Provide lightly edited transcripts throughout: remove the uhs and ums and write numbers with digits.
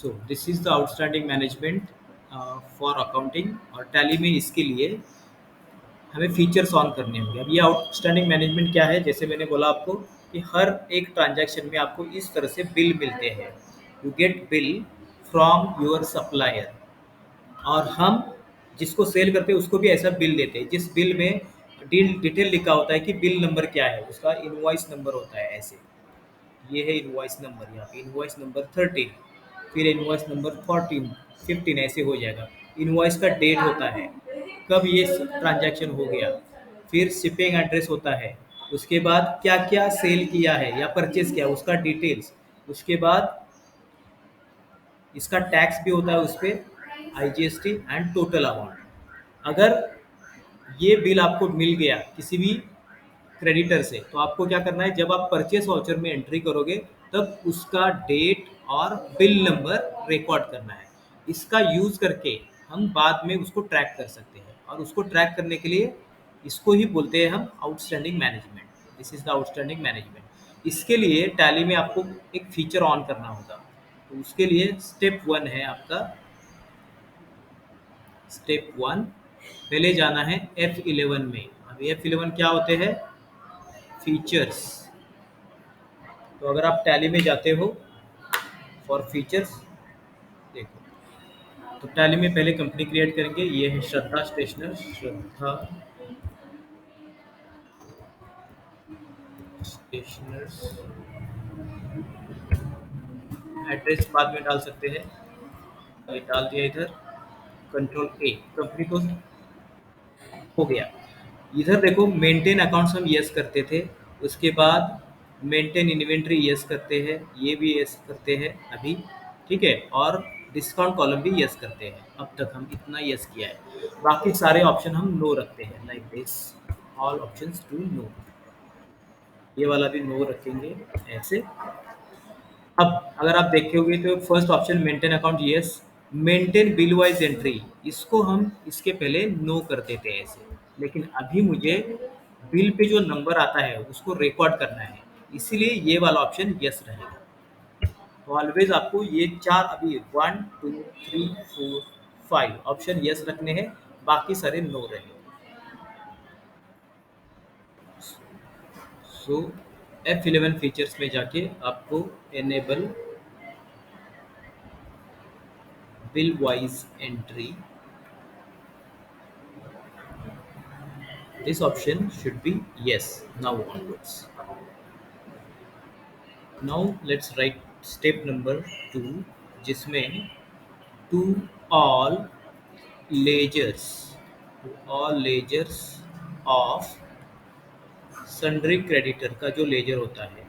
So this is the outstanding management for accounting. और tally में इसके लिए हमें फीचर्स ऑन करने होंगे। अब ये आउटस्टैंडिंग मैनेजमेंट क्या है, जैसे मैंने बोला आपको कि हर एक ट्रांजैक्शन में आपको इस तरह से बिल मिलते हैं। You get bill from your supplier, और हम जिसको सेल करते हैं उसको भी ऐसा बिल देते हैं जिस बिल में डील डिटेल लिखा होता है कि बिल नंबर क्या है, उसका इनवॉइस नंबर होता है ऐसे। ये है इनवॉइस नंबर, यहाँ पे इनवॉइस नंबर 13, फिर इनवॉइस नंबर 14, 15 ऐसे हो जाएगा। इनवॉइस का डेट होता है, कब ये ट्रांजैक्शन हो गया, फिर शिपिंग एड्रेस होता है, उसके बाद क्या क्या सेल किया है या परचेज किया उसका डिटेल्स, उसके बाद इसका टैक्स भी होता है उस पर, आईजीएसटी एंड टोटल अमाउंट। अगर ये बिल आपको मिल गया किसी भी क्रेडिटर से, तो आपको क्या करना है, जब आप परचेस वाउचर में एंट्री करोगे तब उसका डेट और बिल नंबर रिकॉर्ड करना है। इसका यूज़ करके हम बाद में उसको ट्रैक कर सकते हैं, और उसको ट्रैक करने के लिए इसको ही बोलते हैं हम outstanding management. This is the outstanding management. इसके लिए टैली में आपको एक फीचर ऑन करना होगा। तो उसके लिए स्टेप वन है आपका, स्टेप वन, पहले जाना है F11 में। अब F11 क्या होते हैं, फीचर्स। तो अगर आप टैली में जाते हो फॉर फीचर्स, देखो, तो टैली में पहले कंपनी क्रिएट करेंगे। ये है श्रद्धा स्टेशनर, श्रद्धा स्टेशनर्स। एड्रेस बाद में डाल सकते हैं, ये डाल दिया इधर, कंट्रोल ए, कंपनी को हो गया। इधर देखो मेंटेन अकाउंट्स हम यस करते थे, उसके बाद मेंटेन इन्वेंट्री यस करते हैं, ये भी यस करते हैं अभी, ठीक है। और डिस्काउंट कॉलम भी यस करते हैं। अब तक हम इतना यस किया है, बाकी सारे ऑप्शन हम नो रखते हैं, like this, all options to no. ये वाला भी नो रखेंगे ऐसे। अब अगर आप देखोगे तो first option maintain account yes, maintain bill wise entry, इसको हम इसके पहले नो कर देते हैं ऐसे। लेकिन अभी मुझे बिल पे जो नंबर आता है उसको रिकॉर्ड करना है, इसीलिए ये वाला ऑप्शन यस रहेगा। तो ऑलवेज आपको ये चार, अभी 1 2 3 4 5 ऑप्शन यस रखने हैं, बाकी सारे नो रहेंगे। सो F11 फीचर्स में जाके आपको enable bill wise entry, this option should be yes now onwards. Now let's write step number 2, जिसमें to all ledgers, to all ledgers of sundry creditor का जो लेजर होता है,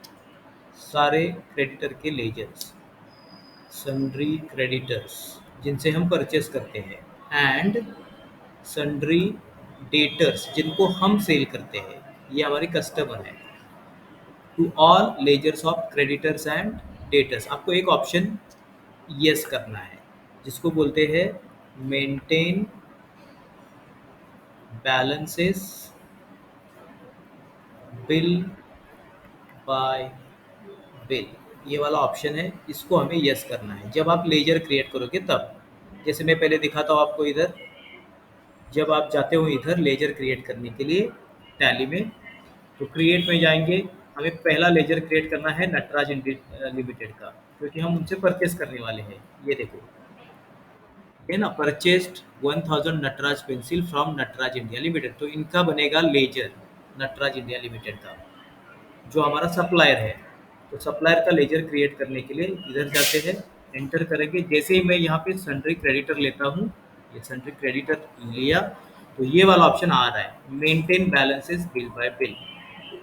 सारे क्रेडिटर के लेजर्स, sundry creditors जिनसे हम परचेस करते हैं, एंड sundry डेटर्स जिनको हम सेल करते हैं, ये हमारे कस्टमर हैं। To all ledgers of creditors and debtors, आपको एक ऑप्शन यस करना है, जिसको बोलते हैं maintain balances bill by bill, ये वाला ऑप्शन है, इसको हमें यस करना है जब आप लेजर क्रिएट करोगे तब। जैसे मैं पहले दिखाता हूँ आपको इधर, जब आप जाते हो इधर लेजर क्रिएट करने के लिए टैली में, तो क्रिएट में जाएंगे, हमें पहला लेजर क्रिएट करना है नटराज लिमिटेड का, क्योंकि हम उनसे परचेस करने वाले हैं। ये देखो, है ना, purchased 1000 Nataraj pencil from Nataraj India limited, तो इनका बनेगा लेजर नटराज इंडिया लिमिटेड का, जो हमारा सप्लायर है। तो सप्लायर का लेजर क्रिएट करने के लिए इधर जाते हैं, एंटर करेंगे। जैसे ही मैं यहाँ पे सन्ड्री क्रेडिटर लेता हूँ, ये सन्ड्री क्रेडिटर लिया, तो ये वाला ऑप्शन आ रहा है maintain balances bill by bill.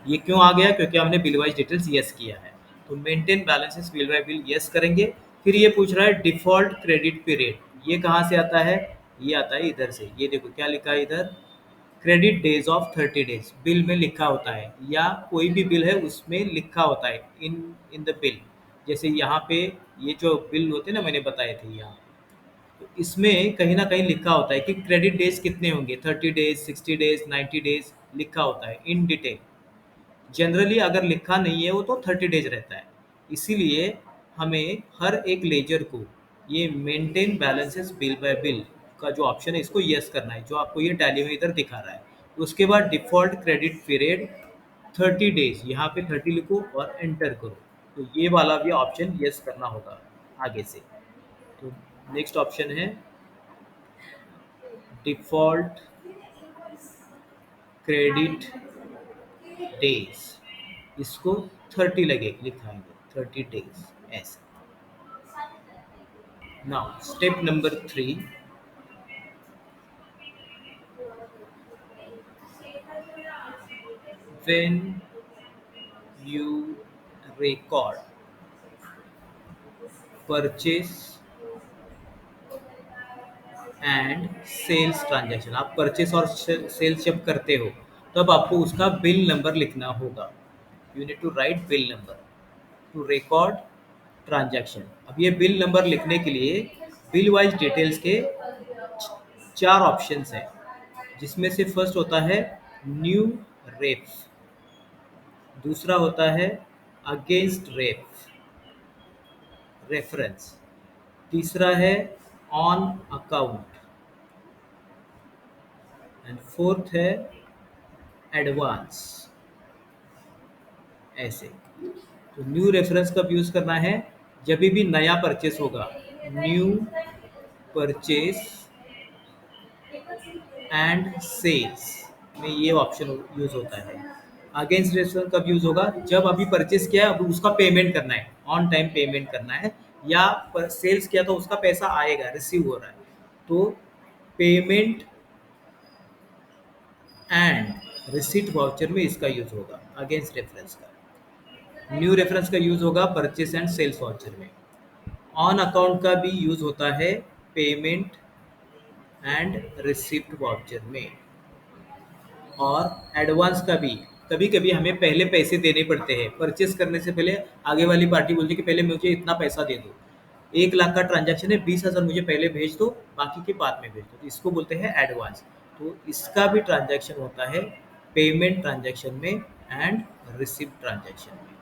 ये क्यों आ गया, क्योंकि हमने बिल वाइज डिटेल्स यस किया है। तो maintain balances bill by bill yes करेंगे। फिर ये पूछ रहा है डिफॉल्ट क्रेडिट पीरियड, ये कहाँ से आता है, ये आता है इधर से। ये देखो क्या लिखा है इधर, credit days of 30 days, bill में लिखा होता है, या कोई भी बिल है उसमें लिखा होता है इन इन द बिल। जैसे यहाँ पे ये जो बिल होते हैं ना, मैंने बताए थे यहाँ, तो इसमें कहीं ना कहीं लिखा होता है कि क्रेडिट डेज कितने होंगे, 30 डेज, 60 डेज, 90 डेज लिखा होता है इन डिटेल। जनरली अगर लिखा नहीं है वो तो 30 डेज रहता है। इसीलिए हमें हर एक लेजर को ये maintain balances bill by bill का जो ऑप्शन है इसको यस करना है, जो आपको ये टैली में इधर दिखा रहा है। उसके बाद डिफ़ॉल्ट क्रेडिट पीरियड 30 डेज़, यहाँ पे 30 लिखो और एंटर करो। तो ये वाला भी ऑप्शन यस करना होगा आगे से। तो नेक्स्ट ऑप्शन है डिफ़ॉल्ट क्रेडिट डेज़, इसको 30 लगे लिखाएंगे, 30 डेज़ ऐसे। Now step number 3, when you record purchase and sales transaction, आप परचेस और सेल्स जब करते हो तब आपको उसका बिल नंबर लिखना होगा। You need to write bill number to record transaction. अब ये बिल नंबर लिखने के लिए बिल वाइज डिटेल्स के 4 ऑप्शंस हैं, जिसमें से फर्स्ट होता है न्यू रेप्स, दूसरा होता है अगेंस्ट रेप्स रेफरेंस, तीसरा है ऑन अकाउंट एंड फोर्थ है एडवांस। ऐसे तो न्यू रेफरेंस कब यूज़ करना है, जब भी नया परचेस होगा, न्यू परचेस एंड सेल्स में ये ऑप्शन यूज़ होता है। अगेंस्ट रेफरेंस कब यूज़ होगा, जब अभी परचेस किया है अब उसका पेमेंट करना है, ऑन टाइम पेमेंट करना है, या पर सेल्स किया तो उसका पैसा आएगा, रिसीव हो रहा है, तो पेमेंट एंड रिसीट वाउचर में इसका यूज़ होगा अगेंस्ट रेफरेंस का। न्यू रेफरेंस का यूज़ होगा परचेस एंड सेल्स वाउचर में। ऑन अकाउंट का भी यूज़ होता है पेमेंट एंड रिसिप्ट वाउचर में। और एडवांस का भी कभी कभी हमें पहले पैसे देने पड़ते हैं, परचेस करने से पहले आगे वाली पार्टी बोलती है कि पहले मुझे इतना पैसा दे दो, 1 लाख का ट्रांजैक्शन है, 20,000 मुझे पहले भेज दो, बाकी के बाद में भेज दो, तो इसको बोलते हैं एडवांस। तो इसका भी ट्रांजैक्शन होता है पेमेंट ट्रांजैक्शन में एंड रिसिप्ट ट्रांजैक्शन में।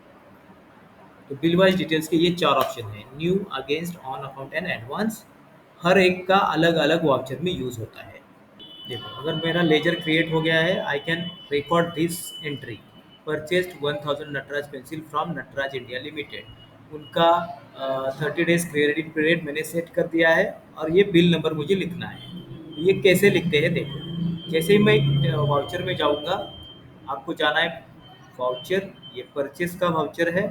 तो बिल वाइज डिटेल्स के ये 4 ऑप्शन हैं, new, against, on account and advance. हर एक का अलग अलग वाउचर में यूज़ होता है। देखो अगर मेरा लेजर क्रिएट हो गया है, I can record this entry, purchased 1000 Nataraj pencil from Nataraj India limited. उनका 30 डेज क्रेडिट पीरियड मैंने सेट कर दिया है और ये बिल नंबर मुझे लिखना है। ये कैसे लिखते हैं देखो, जैसे ही मैं वाउचर में जाऊंगा, आपको जाना है वाउचर, ये परचेस का वाउचर है।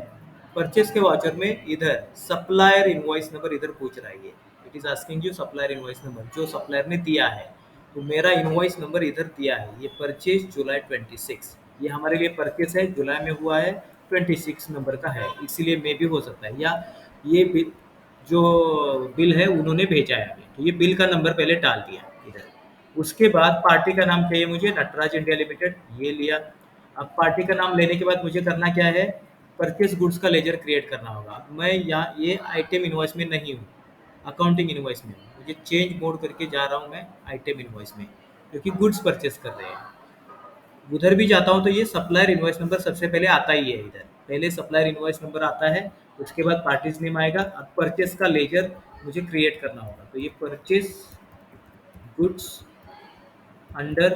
परचेस के वाउचर में इधर सप्लायर इनवॉइस नंबर इधर पूछ रहा है, ये it is asking you supplier invoice number, जो सप्लायर ने दिया है। तो मेरा इनवॉइस नंबर इधर दिया है, ये परचेज जुलाई 26, ये हमारे लिए परचेस है, जुलाई में हुआ है, 26 नंबर का है, इसीलिए मे भी हो सकता है, या ये बिल जो बिल है उन्होंने भेजा है हमें, तो ये बिल का नंबर पहले डाल दिया इधर। उसके बाद पार्टी का नाम चाहिए मुझे, नटराज इंडिया लिमिटेड, ये लिया। अब पार्टी का नाम लेने के बाद मुझे करना क्या है, परचेस गुड्स का लेजर क्रिएट करना होगा। मैं यहाँ ये आइटम इनवॉइस में नहीं हूँ, अकाउंटिंग इनवॉइस में हूँ, मुझे चेंज मोड करके जा रहा हूँ मैं आइटम इनवॉइस में, क्योंकि गुड्स परचेस कर रहे हैं। उधर भी जाता हूँ तो ये सप्लायर इनवॉइस नंबर सबसे पहले आता ही है, इधर पहले सप्लायर इनवॉइस नंबर आता है, उसके बाद पार्टीज नेम आएगा। अब परचेस का लेजर मुझे क्रिएट करना होगा, तो ये परचेस गुड्स अंडर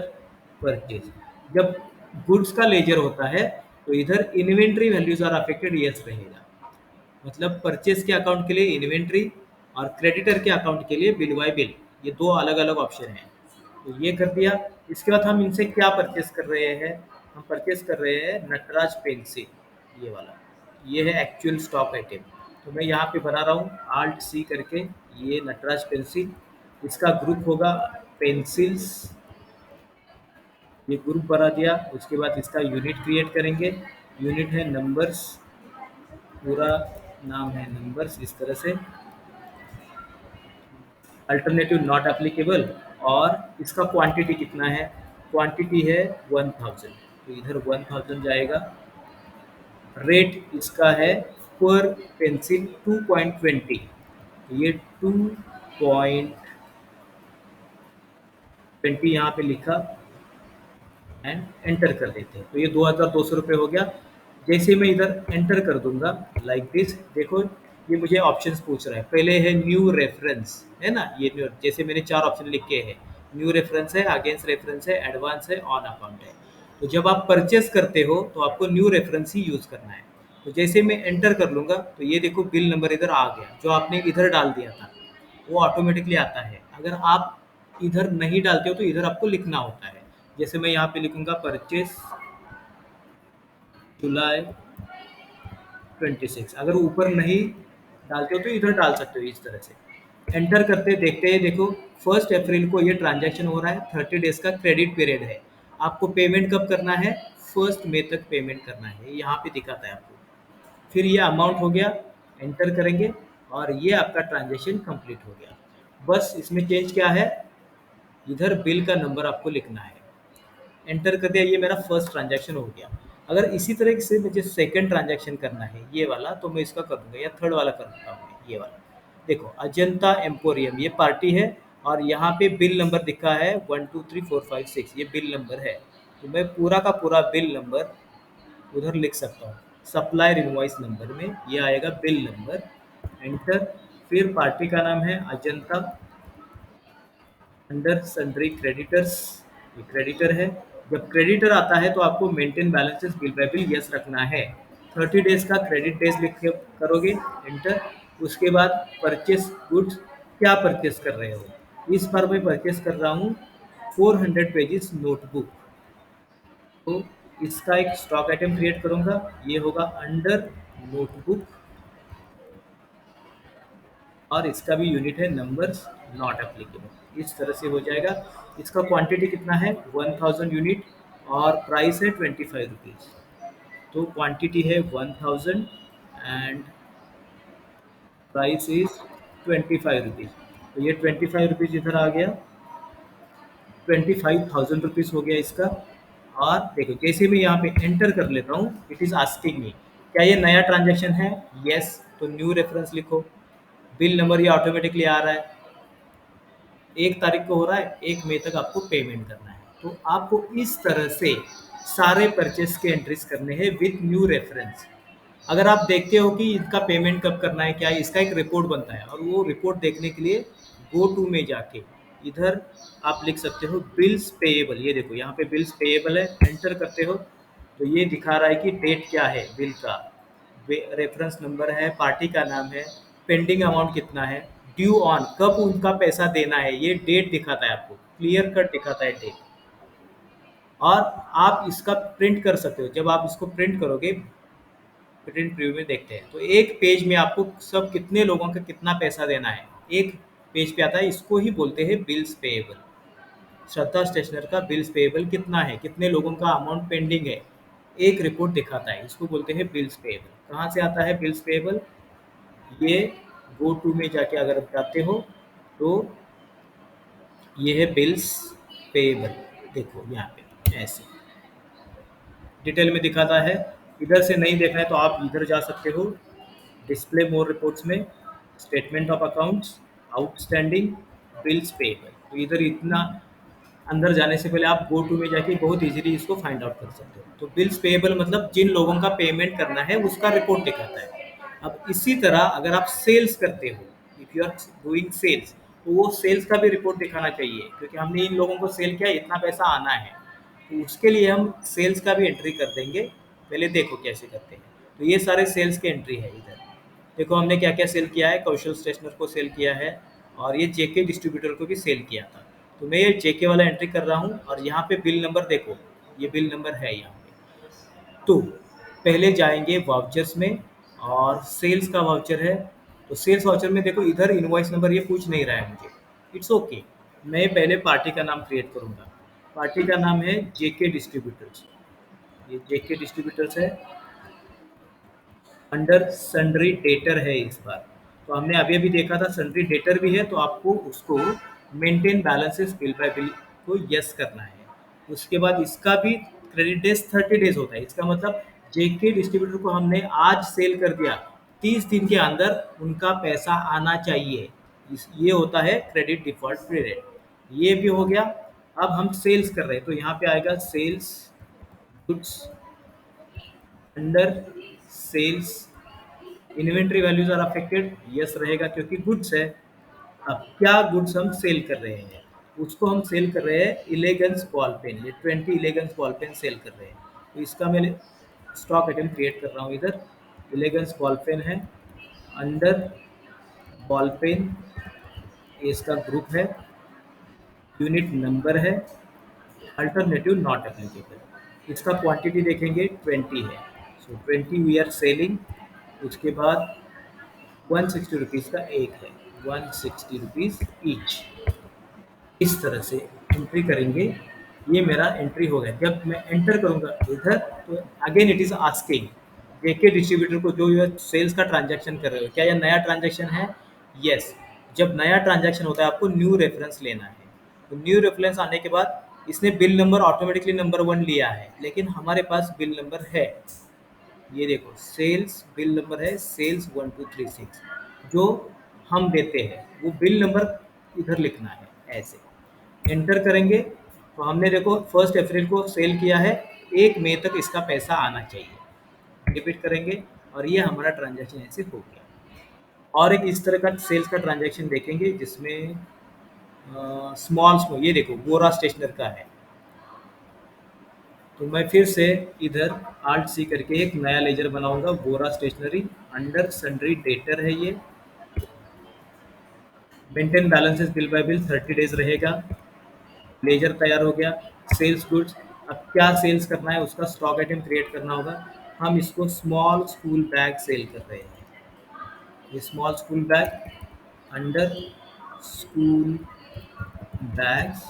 परचेज। जब गुड्स का लेजर होता है तो इधर inventory values are affected, yes रहेगा, मतलब परचेस के अकाउंट के लिए इन्वेंट्री और क्रेडिटर के अकाउंट के लिए बिल बाय बिल, ये 2 अलग अलग ऑप्शन हैं। तो ये कर दिया। इसके बाद हम इनसे क्या परचेस कर रहे हैं, हम परचेस कर रहे हैं नटराज पेंसिल, ये वाला, ये है एक्चुअल स्टॉक आइटम। तो मैं यहाँ पे बना रहा हूँ आल्ट सी करके, ये नटराज पेंसिल, इसका ग्रुप होगा पेंसिल्स, ये ग्रुप बना दिया। उसके बाद इसका यूनिट क्रिएट करेंगे, यूनिट है नंबर्स, पूरा नाम है नंबर्स, इस तरह से, अल्टरनेटिव नॉट एप्लीकेबल। और इसका क्वांटिटी कितना है, क्वांटिटी है 1000, तो इधर 1000 जाएगा। रेट इसका है पर पेंसिल 2.20, ये 2.20 यहाँ पे लिखा एंड एंटर कर देते हैं, तो ये 2200 रुपये हो गया। जैसे मैं इधर एंटर कर दूंगा लाइक दिस, देखो ये मुझे ऑप्शंस पूछ रहा है। पहले है न्यू रेफरेंस, है ना? ये न्यू, जैसे मैंने 4 ऑप्शन लिखे हैं। न्यू रेफरेंस है, अगेंस्ट रेफरेंस है, एडवांस है, ऑन अकाउंट है। तो जब आप परचेज़ करते हो तो आपको न्यू रेफरेंस ही यूज़ करना है। तो जैसे मैं एंटर कर लूँगा तो ये देखो बिल नंबर इधर आ गया, जो आपने इधर डाल दिया था, वो ऑटोमेटिकली आता है। अगर आप इधर नहीं डालते हो तो इधर आपको लिखना होता है। जैसे मैं यहाँ पे लिखूँगा परचेज़ जुलाई 26। अगर ऊपर नहीं डालते हो तो इधर डाल सकते हो इस तरह से। एंटर करते देखते हैं, देखो 1 अप्रैल को ये ट्रांजैक्शन हो रहा है, 30 डेज़ का क्रेडिट पीरियड है। आपको पेमेंट कब करना है? 1 मई तक पेमेंट करना है, यहाँ पे दिखाता है आपको। फिर ये अमाउंट हो गया, एंटर करेंगे और ये आपका ट्रांजैक्शन कंप्लीट हो गया। बस इसमें चेंज क्या है? इधर बिल का नंबर आपको लिखना है। एंटर कर दिया, ये मेरा फर्स्ट ट्रांजैक्शन हो गया। अगर इसी तरह से मुझे सेकंड ट्रांजैक्शन करना है ये वाला, तो मैं इसका कर दूंगा, या थर्ड वाला कर देता हूँ मैं, ये वाला। देखो अजंता एम्पोरियम ये पार्टी है, और यहाँ पे बिल नंबर दिखा है 123456, ये बिल नंबर है। तो मैं पूरा का पूरा बिल नंबर उधर लिख सकता हूँ। सप्लायर इनवॉइस नंबर में ये आएगा बिल नंबर, एंटर। फिर पार्टी का नाम है अजंता, अंडर सन्ड्री क्रेडिटर्स, ये क्रेडिटर है। जब क्रेडिटर आता है तो आपको maintain balances bill by bill yes रखना है। 30 डेज का क्रेडिट डेज लिख के करोगे, एंटर। उसके बाद परचेस गुड्स, क्या परचेस कर रहे हो? इस बार मैं परचेस कर रहा हूँ 400 पेजेस नोटबुक। तो इसका एक स्टॉक आइटम क्रिएट करूँगा, ये होगा अंडर नोटबुक, और इसका भी यूनिट है नंबर्स नॉट एप्लीकेबल। इस तरह से हो जाएगा। इसका क्वांटिटी कितना है? 1000 यूनिट, और प्राइस है 25 रुपीज़। तो क्वांटिटी है 1000 एंड प्राइस इज 25 रुपीज़। तो ये 25 रुपीज़ इधर आ गया, 25,000 रुपीज़ हो गया इसका। और देखो जैसे मैं यहाँ पे एंटर कर लेता हूँ, इट इज़ आस्किंग मी क्या ये नया ट्रांजेक्शन है? यस। तो न्यू रेफरेंस लिखो, बिल नंबर ये ऑटोमेटिकली आ रहा है, 1 तारीख को हो रहा है, 1 मई तक आपको पेमेंट करना है। तो आपको इस तरह से सारे परचेस के एंट्रीज करने हैं विथ न्यू रेफरेंस। अगर आप देखते हो कि इनका पेमेंट कब करना है, क्या है, इसका एक रिपोर्ट बनता है, और वो रिपोर्ट देखने के लिए गो टू में जाके इधर आप लिख सकते हो बिल्स पेएबल। ये देखो यहाँ पे बिल्स पेएबल है, एंटर करते हो तो ये दिखा रहा है कि डेट क्या है बिल का, रेफरेंस नंबर है, पार्टी का नाम है, पेंडिंग अमाउंट कितना है, ड्यू ऑन कब उनका पैसा देना है, ये डेट दिखाता है आपको, क्लियर कट दिखाता है डेट। और आप इसका प्रिंट कर सकते हो। जब आप इसको प्रिंट करोगे, प्रिंट प्रीव्यू में देखते हैं, तो एक पेज में आपको सब कितने लोगों का कितना पैसा देना है एक पेज पे आता है। इसको ही बोलते हैं बिल्स पेएबल। श्रद्धा स्टेशनर का बिल्स पेएबल कितना है, कितने लोगों का अमाउंट पेंडिंग है, एक रिपोर्ट दिखाता है, इसको बोलते हैं बिल्स पेएबल। कहाँ से आता है बिल्स पेएबल? ये गो टू में जाके अगर आप जाते हो तो ये है बिल्स पेएबल। देखो यहाँ पे ऐसे डिटेल में दिखाता है। इधर से नहीं देखना है तो आप इधर जा सकते हो, डिस्प्ले मोर रिपोर्ट्स में, statement of accounts, outstanding, bills payable. तो इधर इतना अंदर जाने से पहले आप गो टू में जाके बहुत इजीली इसको फाइंड आउट कर सकते हो। तो बिल्स पेएबल मतलब जिन लोगों का पेमेंट करना है उसका रिपोर्ट दिखाता है। अब इसी तरह अगर आप सेल्स करते हो, if you are doing sales, तो वो सेल्स का भी रिपोर्ट दिखाना चाहिए, क्योंकि हमने इन लोगों को सेल किया, इतना पैसा आना है। तो उसके लिए हम सेल्स का भी एंट्री कर देंगे। पहले देखो कैसे करते हैं। तो ये सारे सेल्स के एंट्री है इधर। देखो हमने क्या क्या सेल किया है, कौशल स्टेशनर को सेल किया है, और ये जेके डिस्ट्रीब्यूटर को भी सेल किया था। तो मैं ये जेके वाला एंट्री कर रहा हूँ, और यहाँ पे बिल नंबर देखो, ये बिल नंबर है यहाँ पे। तो पहले जाएंगे वाउचर्स में, और सेल्स का वाउचर है। तो सेल्स वाउचर में देखो इधर इनवॉइस नंबर ये पूछ नहीं रहा है मुझे, इट्स ओके। मैं पहले पार्टी का नाम क्रिएट करूँगा। पार्टी का नाम है जेके डिस्ट्रीब्यूटर्स, ये जेके डिस्ट्रीब्यूटर्स है। अंडर सन्ड्री डेटर है इस बार। तो हमने अभी अभी देखा था सन्ड्री डेटर भी है, तो आपको उसको maintain balances bill by bill को यस करना है। उसके बाद इसका भी क्रेडिट डेज 30 डेज होता है। इसका मतलब जेके डिस्ट्रीब्यूटर को हमने आज सेल कर दिया, 30 दिन के अंदर उनका पैसा आना चाहिए। ये होता है क्रेडिट डिफॉल्ट पीरियड। ये भी हो गया। अब हम सेल्स कर रहे हैं, तो यहाँ पे आएगा sales goods, under sales inventory values are affected, yes रहेगा क्योंकि गुड्स है। अब क्या गुड्स हम सेल कर रहे हैं, उसको हम सेल कर रहे हैं इलेगेंस बॉल पेन, ये 20 इलेगेंस बॉल पेन सेल कर रहे हैं। तो इसका मैं स्टॉक आइटम क्रिएट कर रहा हूँ इधर। इलेगेंस बॉल पेन है, अंडर बॉल पेन, ये इसका ग्रुप है, यूनिट नंबर है, अल्टरनेटिव नॉट एप्लीकेबल। इसका क्वांटिटी देखेंगे 20 है, सो 20 वी आर सेलिंग। उसके बाद 160 रुपीज़ का एक है, 160 रुपीज़ ईच। इस तरह से एंट्री करेंगे। ये मेरा एंट्री हो गया। जब मैं एंटर करूंगा इधर तो again it is asking JK distributor को, जो ये सेल्स का ट्रांजैक्शन कर रहे हो, क्या ये नया ट्रांजैक्शन है? यस। जब नया ट्रांजैक्शन होता है आपको न्यू रेफरेंस लेना है। तो न्यू रेफरेंस आने के बाद इसने बिल नंबर ऑटोमेटिकली नंबर 1 लिया है, लेकिन हमारे पास बिल नंबर है, ये देखो सेल्स बिल नंबर है सेल्स 1236, जो हम देते हैं वो बिल नंबर इधर लिखना है ऐसे। एंटर करेंगे तो हमने देखो 1 अप्रैल को सेल किया है, 1 मई तक इसका पैसा आना चाहिए। रिपीट करेंगे और ये हमारा ट्रांजैक्शन ऐसे हो गया। और एक इस तरह का सेल्स का ट्रांजैक्शन देखेंगे जिसमें स्मॉल स्मॉल, ये देखो गोरा स्टेशनर का है। तो मैं फिर से इधर आल्ट सी करके एक नया लेजर बनाऊंगा, बोरा स्टेशनरी, अंडर सन्ड्री डेटर है ये, maintain balances bill by bill 30 days रहेगा। लेजर तैयार हो गया। सेल्स गुड्स, अब क्या सेल्स करना है, उसका स्टॉक आइटम क्रिएट करना होगा। हम इसको स्मॉल स्कूल बैग सेल कर रहे हैं, ये small school bag, under school bags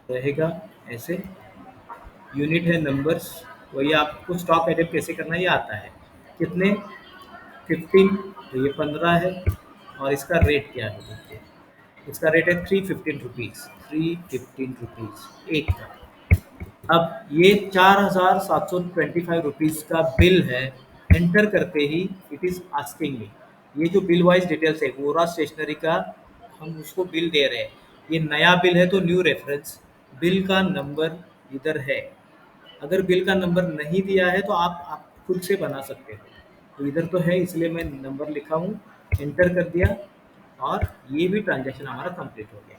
रहेगा ऐसे। यूनिट है नंबर्स, वही आपको स्टॉक आइटम कैसे करना है ये आता है। कितने? 15, तो ये 15 है। और इसका रेट क्या है देखिए, इसका रेट है 315 रुपीज़, 315 रुपीज़ एक का। अब ये 4725 रुपीज़ का बिल है। एंटर करते ही इट इज़ आस्किंग मी, ये जो बिल वाइज डिटेल्स है वोरा स्टेशनरी का, हम उसको बिल दे रहे हैं। ये नया बिल है तो न्यू रेफरेंस, बिल का नंबर इधर है। अगर बिल का नंबर नहीं दिया है तो आप खुद से बना सकते हो। तो इधर तो है इसलिए मैं नंबर लिखा हूँ, एंटर कर दिया और ये भी ट्रांजैक्शन हमारा कंप्लीट हो गया।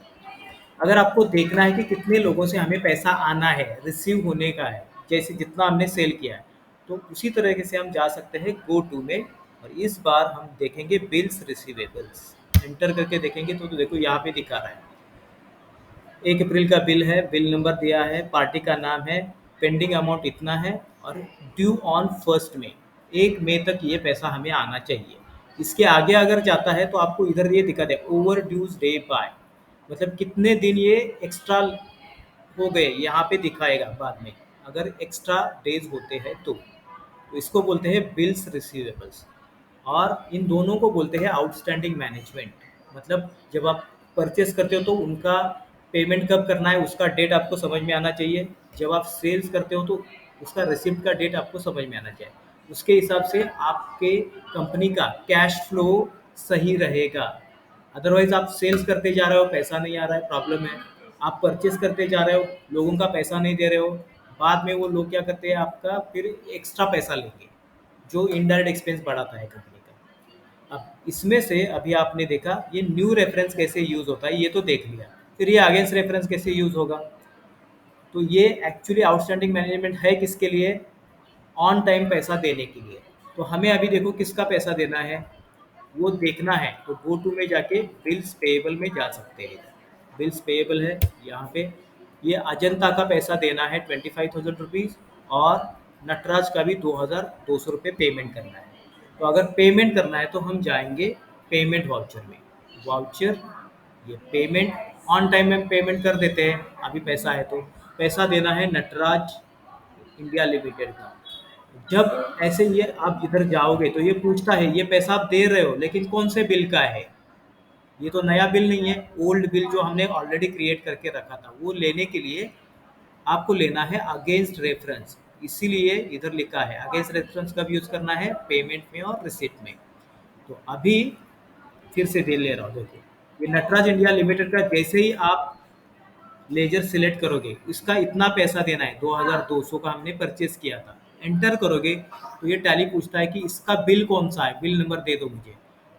अगर आपको देखना है कि कितने लोगों से हमें पैसा आना है, रिसीव होने का है, जैसे जितना हमने सेल किया है, तो उसी तरीके से हम जा सकते हैं गो टू में। और इस बार हम देखेंगे बिल्स रिसीवेबल्स, एंटर करके देखेंगे तो देखो यहाँ पे दिखा रहा है 1 अप्रैल का बिल है, बिल नंबर दिया है, पार्टी का नाम है, पेंडिंग अमाउंट इतना है और ड्यू ऑन 1 मई, 1 मई तक ये पैसा हमें आना चाहिए। इसके आगे अगर जाता है तो आपको इधर ये दिखा दे ओवर ड्यूज डे बाय, मतलब कितने दिन ये एक्स्ट्रा हो गए यहाँ पे दिखाएगा बाद में, अगर एक्स्ट्रा डेज होते हैं तो इसको बोलते हैं बिल्स रिसीवेबल्स। और इन दोनों को बोलते हैं आउटस्टैंडिंग मैनेजमेंट। मतलब जब आप परचेस करते हो तो उनका पेमेंट कब करना है उसका डेट आपको समझ में आना चाहिए। जब आप सेल्स करते हो तो उसका रिसिप्ट का डेट आपको समझ में आना चाहिए। उसके हिसाब से आपके कंपनी का कैश फ्लो सही रहेगा। अदरवाइज आप सेल्स करते जा रहे हो, पैसा नहीं आ रहा है, प्रॉब्लम है। आप परचेस करते जा रहे हो, लोगों का पैसा नहीं दे रहे हो, बाद में वो लोग क्या करते हैं आपका फिर एक्स्ट्रा पैसा लेंगे, जो इनडायरेक्ट एक्सपेंस बढ़ाता है कंपनी का। अब इसमें से अभी आपने देखा ये न्यू रेफरेंस कैसे यूज होता है, ये तो देख लिया। फिर ये अगेंस्ट रेफरेंस कैसे यूज होगा, तो ये एक्चुअली आउटस्टैंडिंग मैनेजमेंट है किसके लिए? ऑन टाइम पैसा देने के लिए। तो हमें अभी देखो किसका पैसा देना है वो देखना है, तो गो टू में जाके बिल्स पेएबल में जा सकते हैं। बिल्स पेएबल है यहाँ पे, ये अजंता का पैसा देना है 25,000 रुपीज़, और नटराज का भी 2,200 रुपये पेमेंट करना है। तो अगर पेमेंट करना है तो हम जाएंगे पेमेंट वाउचर में, वाउचर, ये पेमेंट, ऑन टाइम में पेमेंट कर देते हैं। अभी पैसा है तो पैसा देना है नटराज इंडिया लिमिटेड का। जब ऐसे ये आप इधर जाओगे तो ये पूछता है ये पैसा आप दे रहे हो लेकिन कौन से बिल का है, ये तो नया बिल नहीं है, ओल्ड बिल जो हमने ऑलरेडी क्रिएट करके रखा था वो लेने के लिए आपको लेना है अगेंस्ट रेफरेंस। इसीलिए इधर लिखा है अगेंस्ट रेफरेंस कब यूज करना है, पेमेंट में और रिसिप्ट में। तो अभी फिर से दे ले रहा हूँ, देखो ये नटराज इंडिया लिमिटेड का जैसे ही आप लेजर सिलेक्ट करोगे इसका इतना पैसा देना है, 2,200 का हमने परचेस किया था, एंटर करोगे तो ये टैली पूछता है कि इसका बिल कौन सा है, बिल नंबर दे दो मुझे।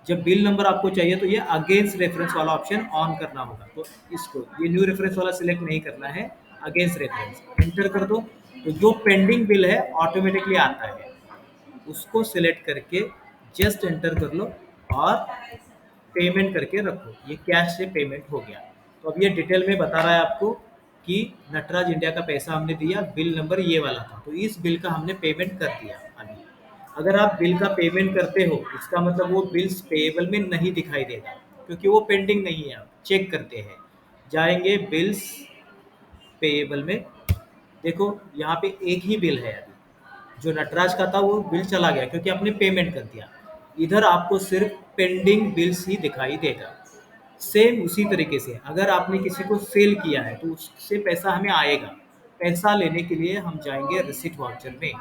जब बिल नंबर आपको चाहिए तो ये अगेंस्ट रेफरेंस वाला ऑप्शन ऑन करना होगा, तो इसको ये न्यू रेफरेंस वाला सिलेक्ट नहीं करना है, अगेंस्ट रेफरेंस एंटर कर दो। तो जो पेंडिंग बिल है ऑटोमेटिकली आता है, उसको सिलेक्ट करके जस्ट एंटर कर लो और पेमेंट करके रखो, ये कैश से पेमेंट हो गया। तो अब ये डिटेल में बता रहा है आपको कि नटराज इंडिया का पैसा हमने दिया, बिल नंबर ये वाला था, तो इस बिल का हमने पेमेंट कर दिया अभी। अगर आप बिल का पेमेंट करते हो इसका मतलब वो बिल्स पेएबल में नहीं दिखाई देगा, क्योंकि वो पेंडिंग नहीं है। आप चेक करते हैं, जाएंगे बिल्स पेएबल में, देखो यहाँ पे एक ही बिल है अभी, जो नटराज का था वो बिल चला गया क्योंकि आपने पेमेंट कर दिया। इधर आपको सिर्फ पेंडिंग बिल्स ही दिखाई देगा। सेम उसी तरीके से अगर आपने किसी को सेल किया है तो उससे पैसा हमें आएगा। पैसा लेने के लिए हम जाएंगे रिसिट वाउचर में,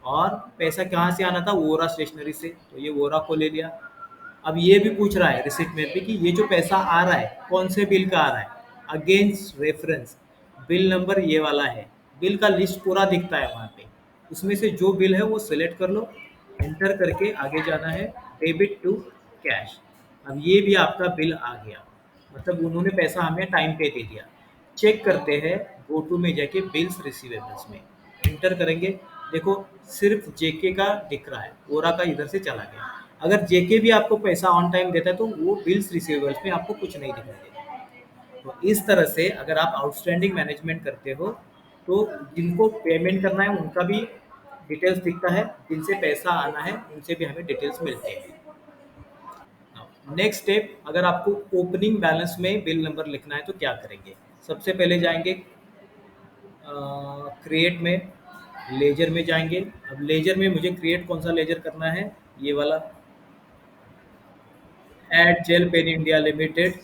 और पैसा कहाँ से आना था, वोरा स्टेशनरी से, तो ये वोरा को ले लिया। अब ये भी पूछ रहा है रिसिट में भी कि ये जो पैसा आ रहा है कौन से बिल का आ रहा है, अगेंस्ट रेफरेंस बिल नंबर ये वाला है। बिल का लिस्ट पूरा दिखता है वहाँ पे, उसमें से जो बिल है वो सिलेक्ट कर लो, एंटर करके आगे जाना है, डेबिट टू कैश। अब ये भी आपका बिल आ गया, मतलब उन्होंने पैसा हमें टाइम पे दे दिया। चेक करते हैं, गो टू में जाके बिल्स रिसीवेबल्स में एंटर करेंगे, देखो सिर्फ जेके का दिख रहा है, ओरा का इधर से चला गया। अगर जेके भी आपको पैसा ऑन टाइम देता है तो वो बिल्स रिसीवेबल्स में आपको कुछ नहीं दिखाई देगा। तो इस तरह से अगर आप आउटस्टैंडिंग मैनेजमेंट करते हो तो जिनको पेमेंट करना है उनका भी डिटेल्स दिखता है, जिनसे पैसा आना है उनसे भी हमें डिटेल्स मिलते हैं। नेक्स्ट स्टेप, अगर आपको ओपनिंग बैलेंस में बिल नंबर लिखना है तो क्या करेंगे। सबसे पहले जाएंगे क्रिएट में, लेजर में जाएंगे। अब लेजर में मुझे क्रिएट कौन सा लेजर करना है, ये वाला Add Gel pen India limited,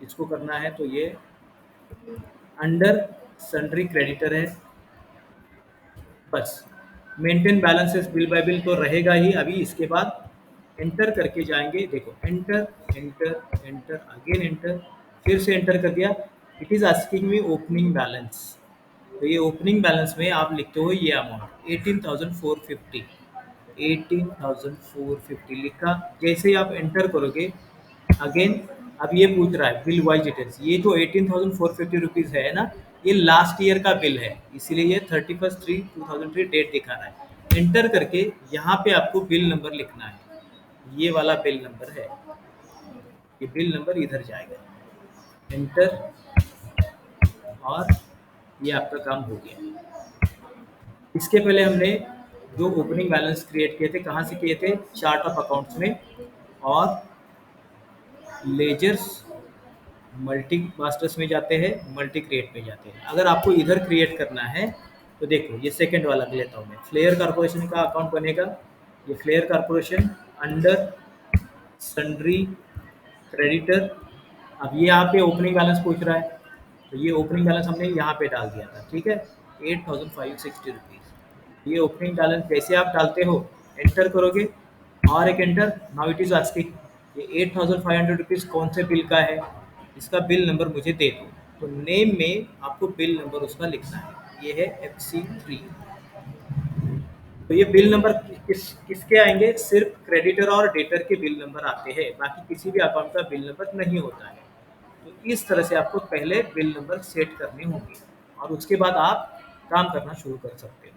इसको करना है। तो ये अंडर सन्ड्री क्रेडिटर है, बस maintain balances bill by bill तो रहेगा ही। अभी इसके बाद एंटर करके जाएंगे, देखो enter enter enter again enter, फिर से एंटर कर दिया। It is asking me opening balance, तो ये ओपनिंग बैलेंस में आप लिखते हो ये अमाउंट 18,450, 18,450 लिखा। जैसे ही आप एंटर करोगे अगेन, अब ये पूछ रहा है बिल वाइज डिटेल्स, ये जो 18,450 रुपीज़ है ना, ये लास्ट ईयर का बिल है, इसीलिए ये 31/3/2003 डेट दिखा रहा है। एंटर करके यहाँ पे आपको बिल नंबर लिखना है, ये वाला बिल नंबर है, ये बिल नंबर इधर जाएगा, एंटर, और ये आपका काम हो गया। इसके पहले हमने जो ओपनिंग बैलेंस क्रिएट किए थे कहाँ से किए थे, चार्ट ऑफ अकाउंट्स में और लेजर्स मल्टी मास्टर्स में जाते हैं, मल्टी क्रिएट में जाते हैं। अगर आपको इधर क्रिएट करना है तो देखो ये सेकंड वाला लेता हूँ मैं, फ्लेयर कारपोरेशन का अकाउंट बनेगा, ये Flair corporation under sundry creditor. अब ये यहाँ पे ओपनिंग बैलेंस पूछ रहा है, तो ये ओपनिंग बैलेंस हमने यहाँ पे डाल दिया था, ठीक है, 8,560 रुपीज़। ये ओपनिंग बैलेंस जैसे आप डालते हो एंटर करोगे, और एक enter, now it is asking ये 8,500 रुपीज़ कौन से बिल का है, इसका बिल नंबर मुझे दे दो। तो नेम में आपको बिल नंबर उसका लिखना है, ये है FC3। तो ये बिल नंबर किसके आएंगे, सिर्फ क्रेडिटर और डेटर के बिल नंबर आते हैं, बाकी किसी भी अकाउंट का बिल नंबर नहीं होता है। तो इस तरह से आपको पहले बिल नंबर सेट करने होंगे और उसके बाद आप काम करना शुरू कर सकते हो।